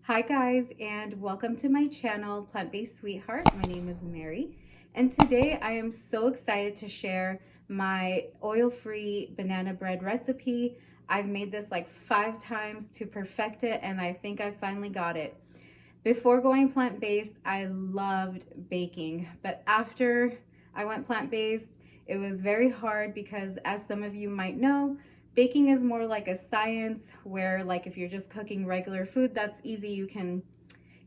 Hi guys, and welcome to my channel, Plant-Based Sweetheart. My name is Mary, and today I am so excited to share my oil-free banana bread recipe. I've made this like 5 times to perfect it, and I think I finally got it. Before going plant-based, I loved baking, but after I went plant-based, it was very hard because, as some of you might know, baking is more like a science where, like, if you're just cooking regular food, that's easy. You can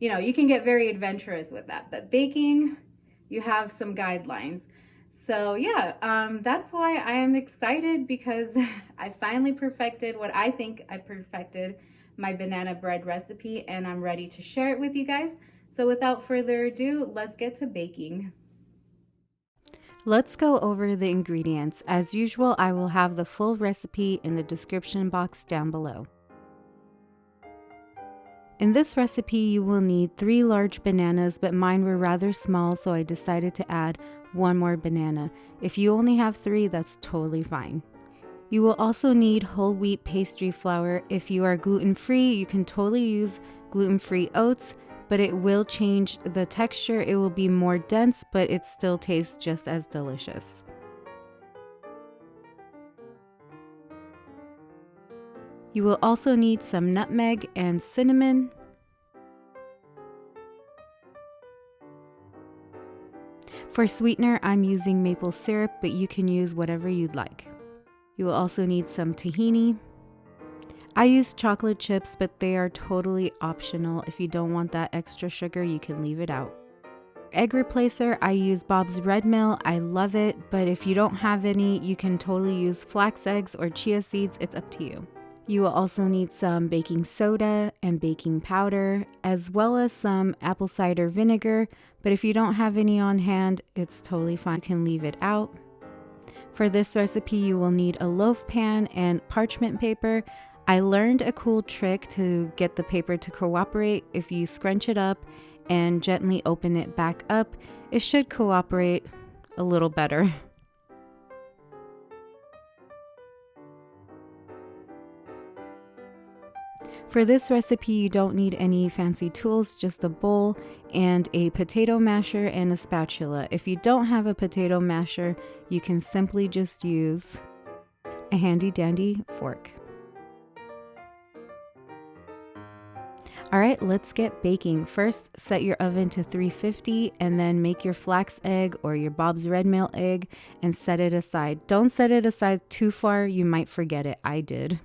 get very adventurous with that. But baking, you have some guidelines. So yeah, that's why I am excited because I finally perfected what I think I perfected, my banana bread recipe, and I'm ready to share it with you guys. So without further ado, let's get to baking. Let's go over the ingredients. As usual, I will have the full recipe in the description box down below. In this recipe, you will need 3 large bananas, but mine were rather small, so I decided to add 1 more banana. If you only have 3, that's totally fine. You will also need whole wheat pastry flour. If you are gluten-free, you can totally use gluten-free oats, but it will change the texture. It will be more dense, but it still tastes just as delicious. You will also need some nutmeg and cinnamon. For sweetener, I'm using maple syrup, but you can use whatever you'd like. You will also need some tahini. I use chocolate chips, but they are totally optional. If you don't want that extra sugar, you can leave it out. Egg replacer, I use Bob's Red Mill. I love it, but if you don't have any, you can totally use flax eggs or chia seeds. It's up to you. You will also need some baking soda and baking powder, as well as some apple cider vinegar, but if you don't have any on hand, it's totally fine. You can leave it out. For this recipe, you will need a loaf pan and parchment paper. I learned a cool trick to get the paper to cooperate. If you scrunch it up and gently open it back up, it should cooperate a little better. For this recipe, you don't need any fancy tools, just a bowl and a potato masher and a spatula. If you don't have a potato masher, you can simply just use a handy dandy fork. Alright, let's get baking. First, set your oven to 350 and then make your flax egg or your Bob's Red Mill egg and set it aside. Don't set it aside too far, you might forget it. I did.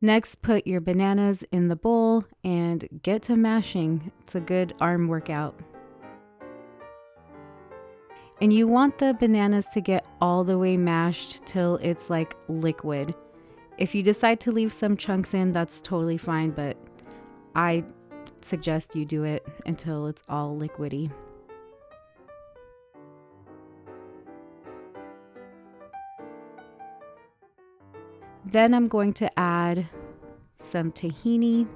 Next, put your bananas in the bowl and get to mashing. It's a good arm workout. And you want the bananas to get all the way mashed till it's like liquid. If you decide to leave some chunks in, that's totally fine, but I suggest you do it until it's all liquidy. Then I'm going to add some tahini.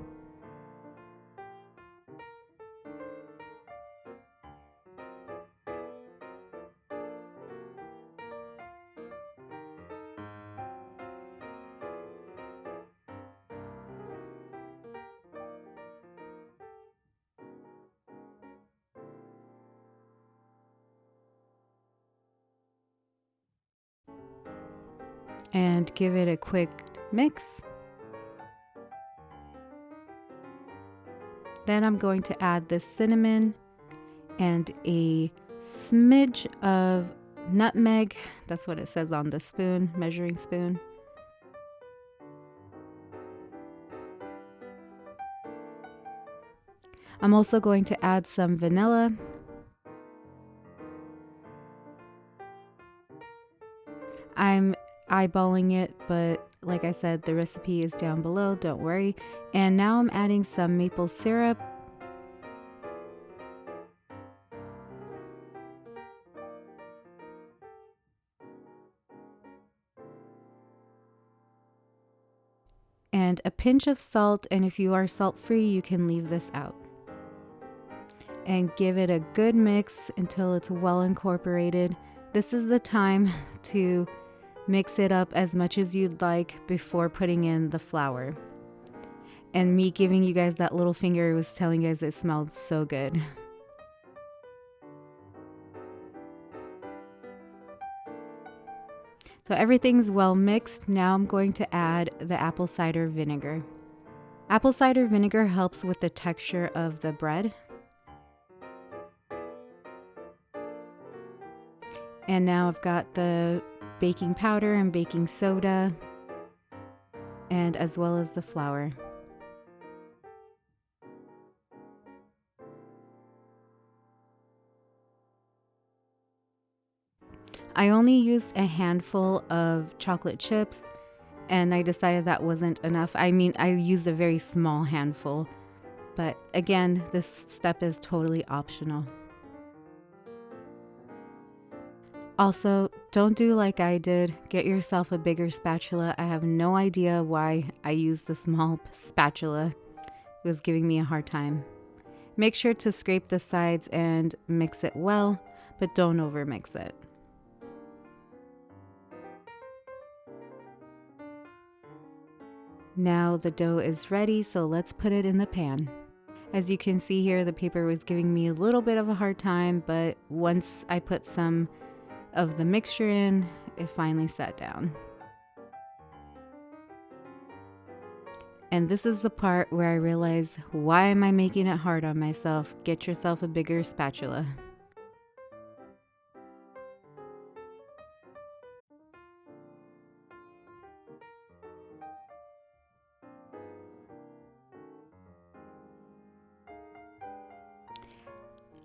And give it a quick mix. Then I'm going to add the cinnamon and a smidge of nutmeg. That's what it says on the spoon, measuring spoon. I'm also going to add some vanilla. I'm eyeballing it, but like I said, the recipe is down below, don't worry. And now I'm adding some maple syrup. And a pinch of salt, and if you are salt-free, you can leave this out. And give it a good mix until it's well incorporated. This is the time to mix it up as much as you'd like before putting in the flour. And me giving you guys that little finger was telling you guys it smelled so good. So everything's well mixed. Now I'm going to add the apple cider vinegar. Apple cider vinegar helps with the texture of the bread. And now I've got the baking powder and baking soda, and as well as the flour. I only used a handful of chocolate chips, and I decided that wasn't enough. I mean, I used a very small handful, but again, this step is totally optional. Also, don't do like I did. Get yourself a bigger spatula. I have no idea why I used the small spatula. It was giving me a hard time. Make sure to scrape the sides and mix it well, but don't overmix it. Now the dough is ready, so let's put it in the pan. As you can see here, the paper was giving me a little bit of a hard time, but once I put some of the mixture in, it finally sat down. And this is the part where I realize, why am I making it hard on myself? Get yourself a bigger spatula.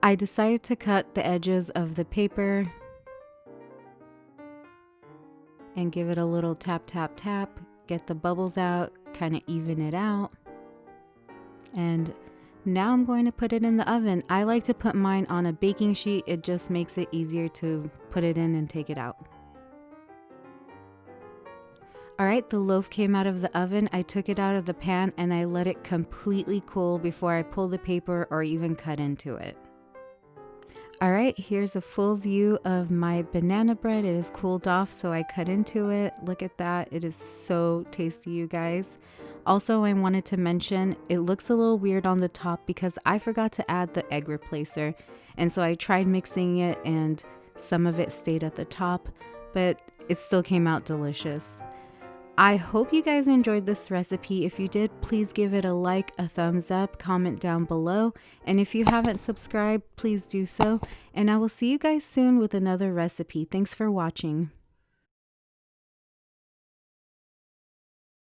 I decided to cut the edges of the paper and give it a little tap, tap, tap. Get the bubbles out, kind of even it out. And now I'm going to put it in the oven. I like to put mine on a baking sheet. It just makes it easier to put it in and take it out. All right, the loaf came out of the oven. I took it out of the pan and I let it completely cool before I pull the paper or even cut into it. All right, here's a full view of my banana bread. It is cooled off, so I cut into it. Look at that. It is so tasty, you guys. Also, I wanted to mention, it looks a little weird on the top because I forgot to add the egg replacer. And so I tried mixing it and some of it stayed at the top, but it still came out delicious. I hope you guys enjoyed this recipe. If you did, please give it a like, a thumbs up, comment down below. And if you haven't subscribed, please do so. And I will see you guys soon with another recipe. Thanks for watching.